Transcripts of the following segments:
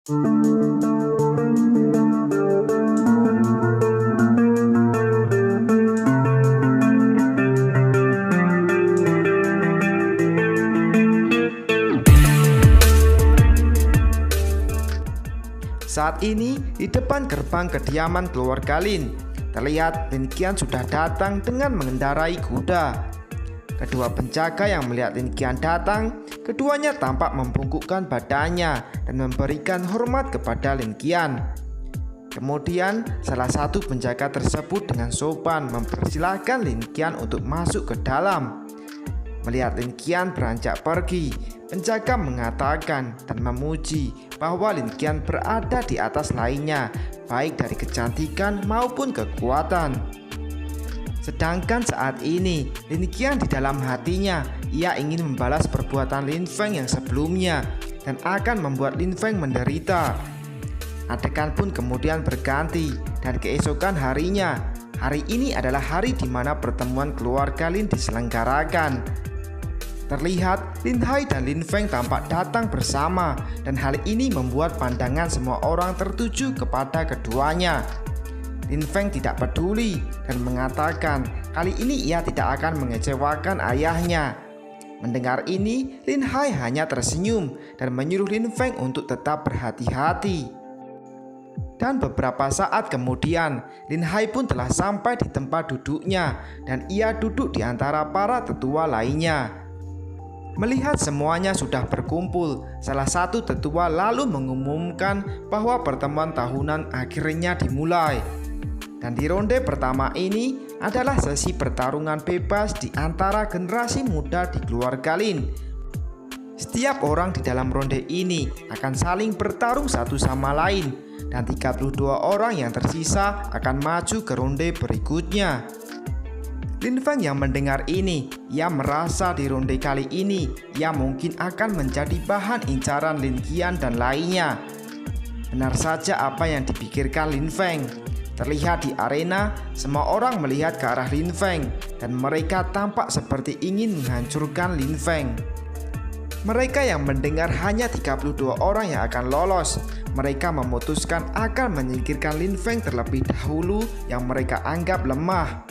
Saat ini di depan gerbang kediaman keluarga Lin, terlihat Lin Qian sudah datang dengan mengendarai kuda. Kedua penjaga yang melihat Lin Qian datang, keduanya tampak membungkukkan badannya dan memberikan hormat kepada Lin Qian. Kemudian salah satu penjaga tersebut dengan sopan mempersilahkan Lin Qian untuk masuk ke dalam. Melihat Lin Qian beranjak pergi, penjaga mengatakan dan memuji bahwa Lin Qian berada di atas lainnya, baik dari kecantikan maupun kekuatan. Sedangkan saat ini, Lin Qian di dalam hatinya, ia ingin membalas perbuatan Lin Feng yang sebelumnya dan akan membuat Lin Feng menderita. Adegan pun kemudian berganti dan keesokan harinya. Hari ini adalah hari di mana pertemuan keluarga Lin diselenggarakan. Terlihat Lin Hai dan Lin Feng tampak datang bersama dan hal ini membuat pandangan semua orang tertuju kepada keduanya. Lin Feng tidak peduli dan mengatakan kali ini ia tidak akan mengecewakan ayahnya. Mendengar ini, Lin Hai hanya tersenyum dan menyuruh Lin Feng untuk tetap berhati-hati. Dan beberapa saat kemudian, Lin Hai pun telah sampai di tempat duduknya dan ia duduk di antara para tetua lainnya. Melihat semuanya sudah berkumpul, salah satu tetua lalu mengumumkan bahwa pertemuan tahunan akhirnya dimulai. Dan di ronde pertama ini adalah sesi pertarungan bebas di antara generasi muda di keluarga Lin. Setiap orang di dalam ronde ini akan saling bertarung satu sama lain, dan 32 orang yang tersisa akan maju ke ronde berikutnya. Lin Feng yang mendengar ini, ia merasa di ronde kali ini ia mungkin akan menjadi bahan incaran Lin Qian dan lainnya. Benar saja apa yang dipikirkan Lin Feng. Terlihat di arena, semua orang melihat ke arah Lin Feng dan mereka tampak seperti ingin menghancurkan Lin Feng. Mereka yang mendengar hanya 32 orang yang akan lolos. Mereka memutuskan akan menyingkirkan Lin Feng terlebih dahulu yang mereka anggap lemah.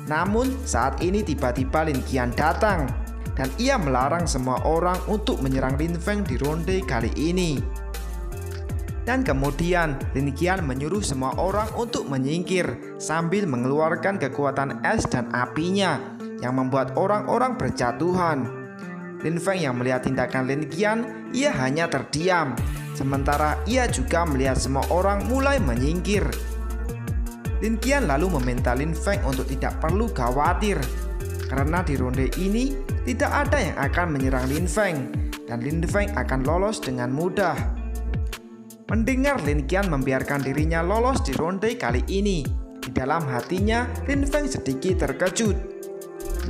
Namun saat ini tiba-tiba Lin Qian datang dan ia melarang semua orang untuk menyerang Lin Feng di ronde kali ini. Dan kemudian Lin Qian menyuruh semua orang untuk menyingkir sambil mengeluarkan kekuatan es dan apinya yang membuat orang-orang berjatuhan. Lin Feng yang melihat tindakan Lin Qian, ia hanya terdiam. Sementara ia juga melihat semua orang mulai menyingkir. Lin Qian lalu meminta Lin Feng untuk tidak perlu khawatir karena di ronde ini tidak ada yang akan menyerang Lin Feng dan Lin Feng akan lolos dengan mudah. Mendengar Lin Qian membiarkan dirinya lolos di ronde kali ini, di dalam hatinya Lin Feng sedikit terkejut.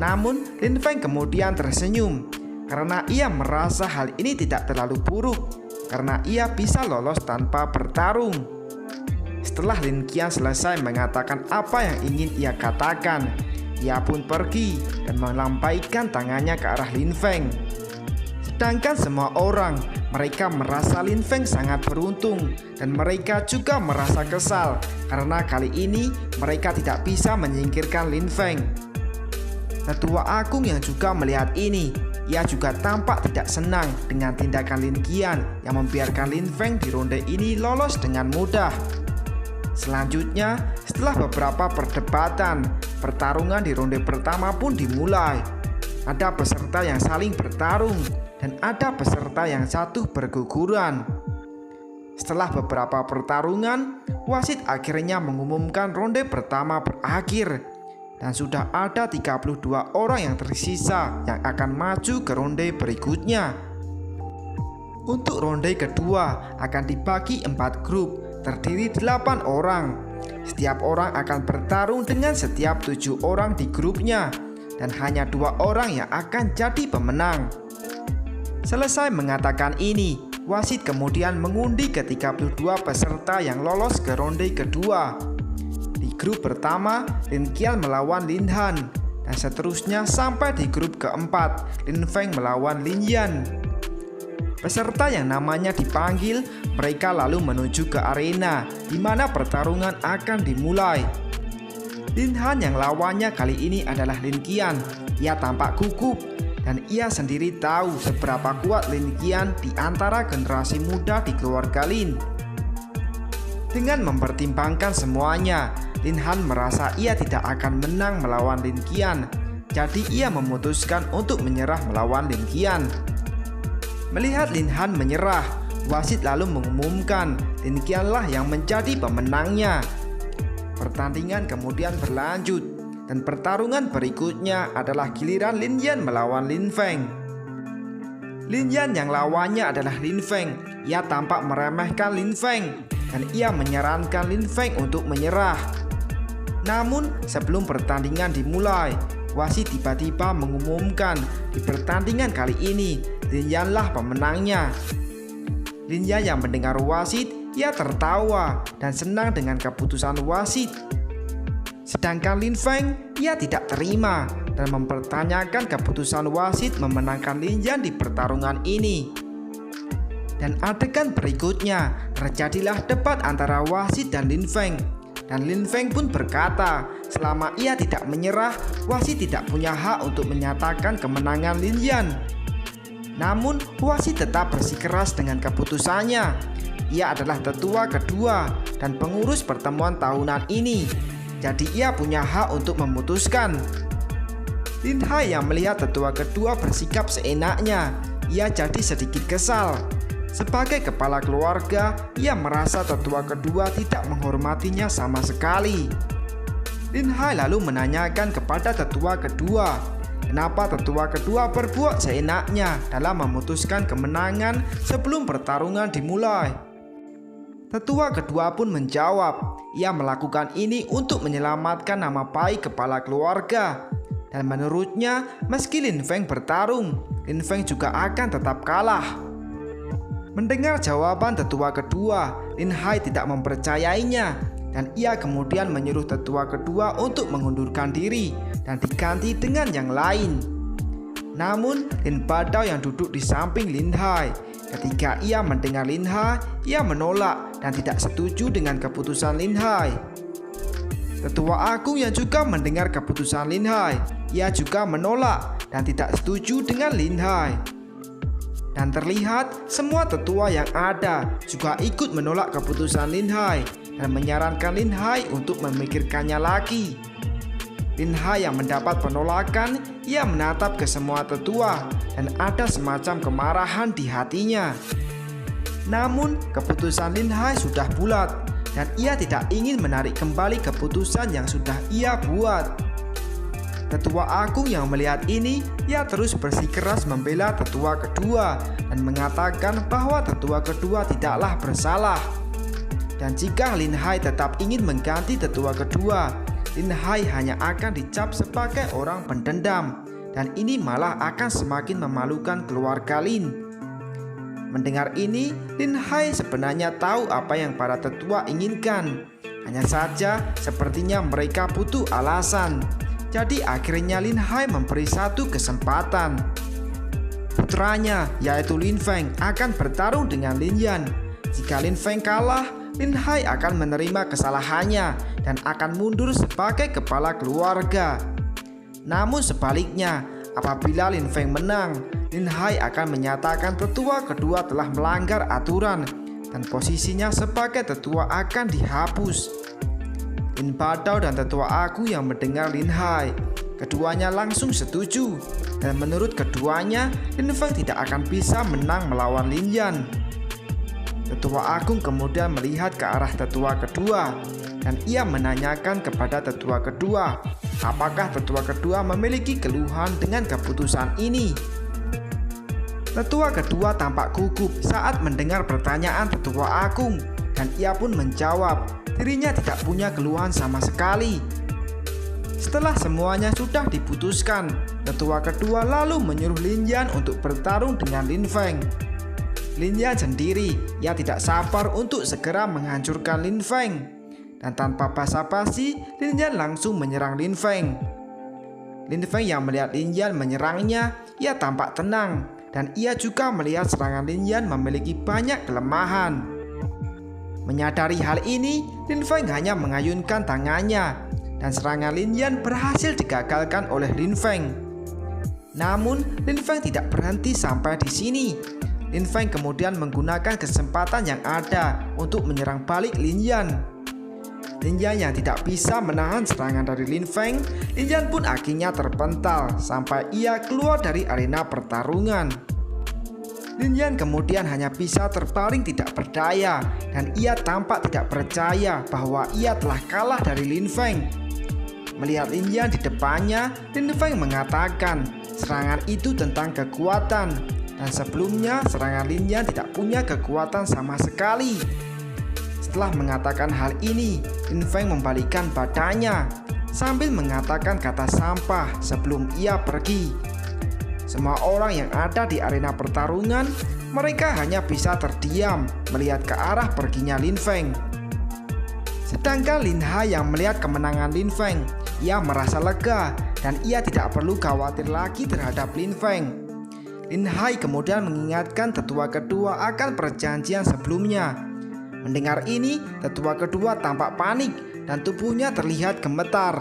Namun Lin Feng kemudian tersenyum karena ia merasa hal ini tidak terlalu buruk karena ia bisa lolos tanpa bertarung. Setelah Lin Qian selesai mengatakan apa yang ingin ia katakan, ia pun pergi dan melampaikan tangannya ke arah Lin Feng. Sedangkan semua orang, mereka merasa Lin Feng sangat beruntung dan mereka juga merasa kesal karena kali ini mereka tidak bisa menyingkirkan Lin Feng. Tetua Agung yang juga melihat ini, ia juga tampak tidak senang dengan tindakan Lin Qian yang membiarkan Lin Feng di ronde ini lolos dengan mudah. Selanjutnya, setelah beberapa perdebatan, pertarungan di ronde pertama pun dimulai. Ada peserta yang saling bertarung dan ada peserta yang jatuh berguguran. Setelah beberapa pertarungan, wasit akhirnya mengumumkan ronde pertama berakhir dan sudah ada 32 orang yang tersisa yang akan maju ke ronde berikutnya. Untuk ronde kedua akan dibagi 4 grup, terdiri 8 orang. Setiap orang akan bertarung dengan setiap 7 orang di grupnya dan hanya 2 orang yang akan jadi pemenang. Selesai mengatakan ini, wasit kemudian mengundi ke 32 peserta yang lolos ke ronde kedua. Di grup pertama, Lin Qian melawan Lin Han dan seterusnya sampai di grup keempat, Lin Feng melawan Lin Yan. Peserta yang namanya dipanggil, mereka lalu menuju ke arena di mana pertarungan akan dimulai. Lin Han yang lawannya kali ini adalah Lin Qian. Ia tampak gugup dan ia sendiri tahu seberapa kuat Lin Qian di antara generasi muda di keluarga Lin. Dengan mempertimbangkan semuanya, Lin Han merasa ia tidak akan menang melawan Lin Qian. Jadi ia memutuskan untuk menyerah melawan Lin Qian. Melihat Lin Han menyerah, wasit lalu mengumumkan Lin Qian lah yang menjadi pemenangnya. Pertandingan kemudian berlanjut dan pertarungan berikutnya adalah giliran Lin Yan melawan Lin Feng. Lin Yan yang lawannya adalah Lin Feng. Ia tampak meremehkan Lin Feng dan ia menyarankan Lin Feng untuk menyerah. Namun sebelum pertandingan dimulai, wasit tiba-tiba mengumumkan di pertandingan kali ini Lin Yan lah pemenangnya. Lin Yan yang mendengar wasit, ia tertawa dan senang dengan keputusan wasit. Sedangkan Lin Feng, ia tidak terima dan mempertanyakan keputusan wasit memenangkan Lin Yan di pertarungan ini. Dan adegan berikutnya terjadilah debat antara wasit dan Lin Feng. Dan Lin Feng pun berkata, selama ia tidak menyerah, wasit tidak punya hak untuk menyatakan kemenangan Lin Yan. Namun wasit tetap bersikeras dengan keputusannya. Ia adalah tetua kedua dan pengurus pertemuan tahunan ini. Jadi ia punya hak untuk memutuskan. Lin Hai yang melihat tetua kedua bersikap seenaknya, ia jadi sedikit kesal. Sebagai kepala keluarga, ia merasa tetua kedua tidak menghormatinya sama sekali. Lin Hai lalu menanyakan kepada tetua kedua, kenapa tetua kedua berbuat seenaknya dalam memutuskan kemenangan sebelum pertarungan dimulai. Tetua kedua pun menjawab, ia melakukan ini untuk menyelamatkan nama baik kepala keluarga. Dan menurutnya, meski Lin Feng bertarung, Lin Feng juga akan tetap kalah. Mendengar jawaban tetua kedua, Lin Hai tidak mempercayainya dan ia kemudian menyuruh tetua kedua untuk mengundurkan diri dan diganti dengan yang lain. Namun Lin Badao yang duduk di samping Lin Hai, ketika ia mendengar Lin Hai, ia menolak dan tidak setuju dengan keputusan Lin Hai. Tetua agung yang juga mendengar keputusan Lin Hai, ia juga menolak dan tidak setuju dengan Lin Hai. Dan terlihat semua tetua yang ada juga ikut menolak keputusan Lin Hai dan menyarankan Lin Hai untuk memikirkannya lagi. Lin Hai yang mendapat penolakan, ia menatap ke semua tetua dan ada semacam kemarahan di hatinya. Namun keputusan Lin Hai sudah bulat dan ia tidak ingin menarik kembali keputusan yang sudah ia buat. Tetua agung yang melihat ini, ia terus bersikeras membela tetua kedua dan mengatakan bahwa tetua kedua tidaklah bersalah. Dan jika Lin Hai tetap ingin mengganti tetua kedua, Lin Hai hanya akan dicap sebagai orang pendendam dan ini malah akan semakin memalukan keluarga Lin. Mendengar ini, Lin Hai sebenarnya tahu apa yang para tetua inginkan. Hanya saja sepertinya mereka butuh alasan. Jadi akhirnya Lin Hai memberi satu kesempatan. Putranya yaitu Lin Feng akan bertarung dengan Lin Yan. Jika Lin Feng kalah, Lin Hai akan menerima kesalahannya dan akan mundur sebagai kepala keluarga. Namun sebaliknya, apabila Lin Feng menang, Lin Hai akan menyatakan tetua kedua telah melanggar aturan dan posisinya sebagai tetua akan dihapus. Lin Badao dan tetua agung yang mendengar Lin Hai, keduanya langsung setuju dan menurut keduanya Lin Feng tidak akan bisa menang melawan Lin Yan. Tetua agung kemudian melihat ke arah tetua kedua dan ia menanyakan kepada tetua kedua apakah tetua kedua memiliki keluhan dengan keputusan ini. Tetua kedua tampak gugup saat mendengar pertanyaan tetua agung dan ia pun menjawab dirinya tidak punya keluhan sama sekali. Setelah semuanya sudah diputuskan, tetua kedua lalu menyuruh Lin Yan untuk bertarung dengan Lin Feng. Lin Yan sendiri, ia tidak sabar untuk segera menghancurkan Lin Feng. Dan tanpa basa-basi, Lin Yan langsung menyerang Lin Feng. Lin Feng yang melihat Lin Yan menyerangnya, ia tampak tenang dan ia juga melihat serangan Lin Yan memiliki banyak kelemahan. Menyadari hal ini, Lin Feng hanya mengayunkan tangannya dan serangan Lin Yan berhasil digagalkan oleh Lin Feng. Namun, Lin Feng tidak berhenti sampai di sini. Lin Feng kemudian menggunakan kesempatan yang ada untuk menyerang balik Lin Yan. Lin Yan yang tidak bisa menahan serangan dari Lin Feng, Lin Yan pun akhirnya terpental sampai ia keluar dari arena pertarungan. Lin Yan kemudian hanya bisa terbaring tidak berdaya dan ia tampak tidak percaya bahwa ia telah kalah dari Lin Feng. Melihat Lin Yan di depannya, Lin Feng mengatakan serangan itu tentang kekuatan dan sebelumnya serangan Lin Yan tidak punya kekuatan sama sekali. Setelah mengatakan hal ini, Lin Feng membalikkan badannya sambil mengatakan kata sampah sebelum ia pergi. Semua orang yang ada di arena pertarungan, mereka hanya bisa terdiam melihat ke arah perginya Lin Feng. Sedangkan Lin Hai yang melihat kemenangan Lin Feng, ia merasa lega dan ia tidak perlu khawatir lagi terhadap Lin Feng. Lin Hai kemudian mengingatkan tetua kedua akan perjanjian sebelumnya. Mendengar ini, tetua kedua tampak panik dan tubuhnya terlihat gemetar.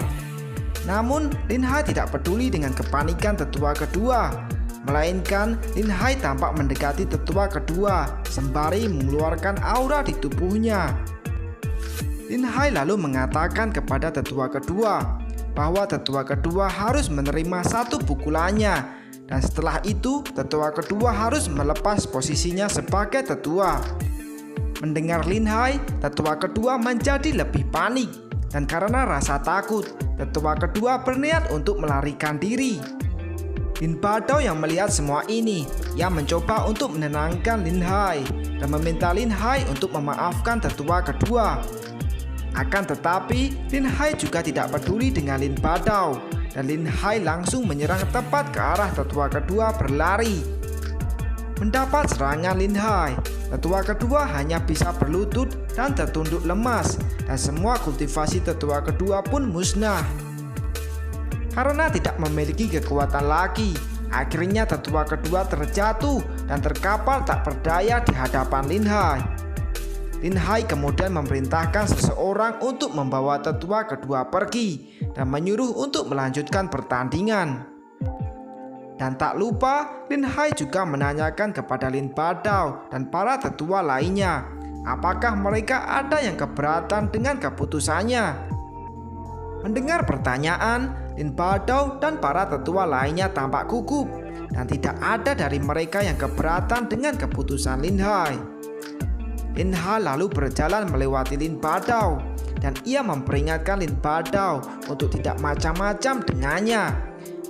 Namun, Lin Hai tidak peduli dengan kepanikan tetua kedua, melainkan Lin Hai tampak mendekati tetua kedua sembari mengeluarkan aura di tubuhnya. Lin Hai lalu mengatakan kepada tetua kedua bahwa tetua kedua harus menerima satu pukulannya, dan setelah itu tetua kedua harus melepas posisinya sebagai tetua. Mendengar Lin Hai, tetua kedua menjadi lebih panik, dan karena rasa takut, tetua kedua berniat untuk melarikan diri. Lin Badao yang melihat semua ini, ia mencoba untuk menenangkan Lin Hai dan meminta Lin Hai untuk memaafkan tetua kedua. Akan tetapi, Lin Hai juga tidak peduli dengan Lin Badao dan Lin Hai langsung menyerang tepat ke arah tetua kedua berlari. Mendapat serangan Lin Hai, tetua kedua hanya bisa berlutut dan tertunduk lemas, dan semua kultivasi tetua kedua pun musnah. Karena tidak memiliki kekuatan lagi, akhirnya tetua kedua terjatuh dan terkapar tak berdaya di hadapan Lin Hai. Lin Hai kemudian memerintahkan seseorang untuk membawa tetua kedua pergi dan menyuruh untuk melanjutkan pertandingan. Dan tak lupa, Lin Hai juga menanyakan kepada Lin Badao dan para tetua lainnya, apakah mereka ada yang keberatan dengan keputusannya. Mendengar pertanyaan, Lin Badao dan para tetua lainnya tampak gugup dan tidak ada dari mereka yang keberatan dengan keputusan Lin Hai. Lin Hai lalu berjalan melewati Lin Badao dan ia memperingatkan Lin Badao untuk tidak macam-macam dengannya.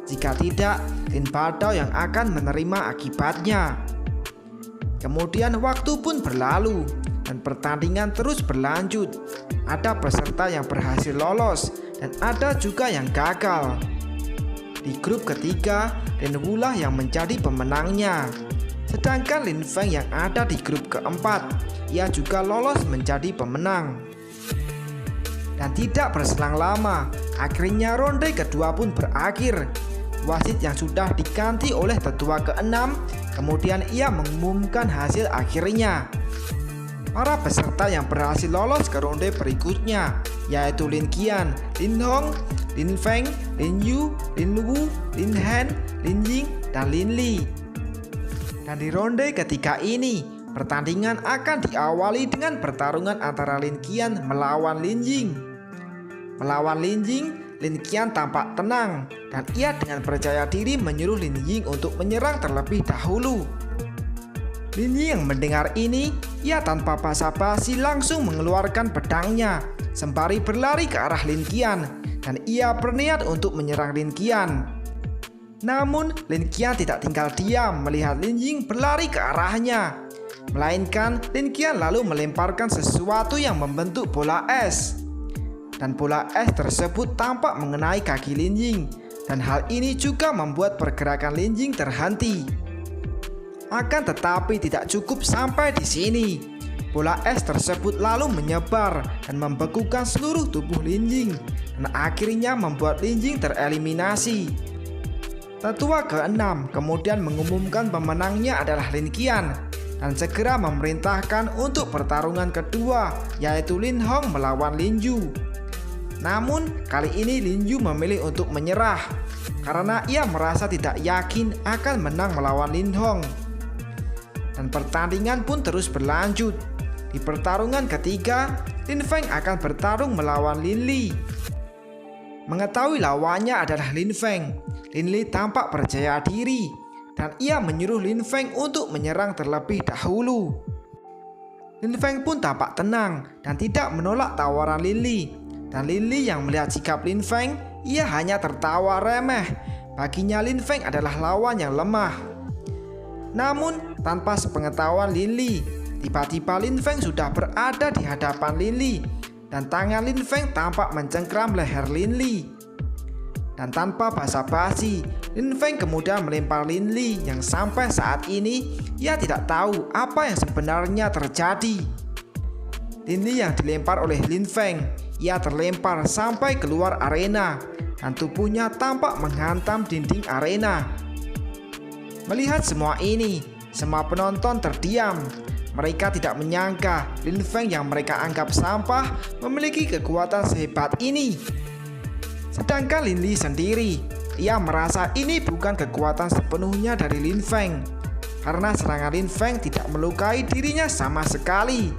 Jika tidak, Lin Badao yang akan menerima akibatnya. Kemudian waktu pun berlalu dan pertandingan terus berlanjut. Ada peserta yang berhasil lolos dan ada juga yang gagal. Di grup ketiga, Lin Wulah yang menjadi pemenangnya. Sedangkan Lin Feng yang ada di grup keempat, ia juga lolos menjadi pemenang. Dan tidak berselang lama, akhirnya ronde kedua pun berakhir. Wasit yang sudah diganti oleh tetua keenam, kemudian ia mengumumkan hasil akhirnya. Para peserta yang berhasil lolos ke ronde berikutnya, yaitu Lin Qian, Lin Hong, Lin Feng, Lin Yu, Lin Wu, Lin Han, Lin Ying, dan Lin Li. Dan di ronde ketiga ini, pertandingan akan diawali dengan pertarungan antara Lin Qian melawan Lin Ying. Melawan Lin Ying, Lin Qian tampak tenang dan ia dengan percaya diri menyuruh Lin Ying untuk menyerang terlebih dahulu. Lin Ying yang mendengar ini, ia tanpa basa-basi langsung mengeluarkan pedangnya sembari berlari ke arah Lin Qian dan ia berniat untuk menyerang Lin Qian. Namun Lin Qian tidak tinggal diam melihat Lin Ying berlari ke arahnya, melainkan Lin Qian lalu melemparkan sesuatu yang membentuk bola es. Dan bola es tersebut tampak mengenai kaki Lin Ying, dan hal ini juga membuat pergerakan Lin Ying terhenti. Akan tetapi tidak cukup sampai di sini. Bola es tersebut lalu menyebar dan membekukan seluruh tubuh Lin Ying, dan akhirnya membuat Lin Ying tereliminasi. Tetua ke-6 kemudian mengumumkan pemenangnya adalah Lin Qian dan segera memerintahkan untuk pertarungan kedua, yaitu Lin Hong melawan Lin Yu. Namun kali ini Lin Yu memilih untuk menyerah karena ia merasa tidak yakin akan menang melawan Lin Hong. Dan pertandingan pun terus berlanjut. Di pertarungan ketiga, Lin Feng akan bertarung melawan Lin Li. Mengetahui lawannya adalah Lin Feng, Lin Li tampak percaya diri dan ia menyuruh Lin Feng untuk menyerang terlebih dahulu. Lin Feng pun tampak tenang dan tidak menolak tawaran Lin Li. Dan Lin Li yang melihat sikap Lin Feng, ia hanya tertawa remeh. Baginya Lin Feng adalah lawan yang lemah. Namun tanpa sepengetahuan Lin Li, tiba-tiba Lin Feng sudah berada di hadapan Lin Li dan tangan Lin Feng tampak mencengkram leher Lin Li. Dan tanpa basa-basi, Lin Feng kemudian melempar Lin Li yang sampai saat ini ia tidak tahu apa yang sebenarnya terjadi. Lin Li yang dilempar oleh Lin Feng, ia terlempar sampai keluar arena dan tubuhnya tampak menghantam dinding arena. Melihat semua ini, semua penonton terdiam. Mereka tidak menyangka Lin Feng yang mereka anggap sampah memiliki kekuatan sehebat ini. Sedangkan Lin Li sendiri, ia merasa ini bukan kekuatan sepenuhnya dari Lin Feng, karena serangan Lin Feng tidak melukai dirinya sama sekali.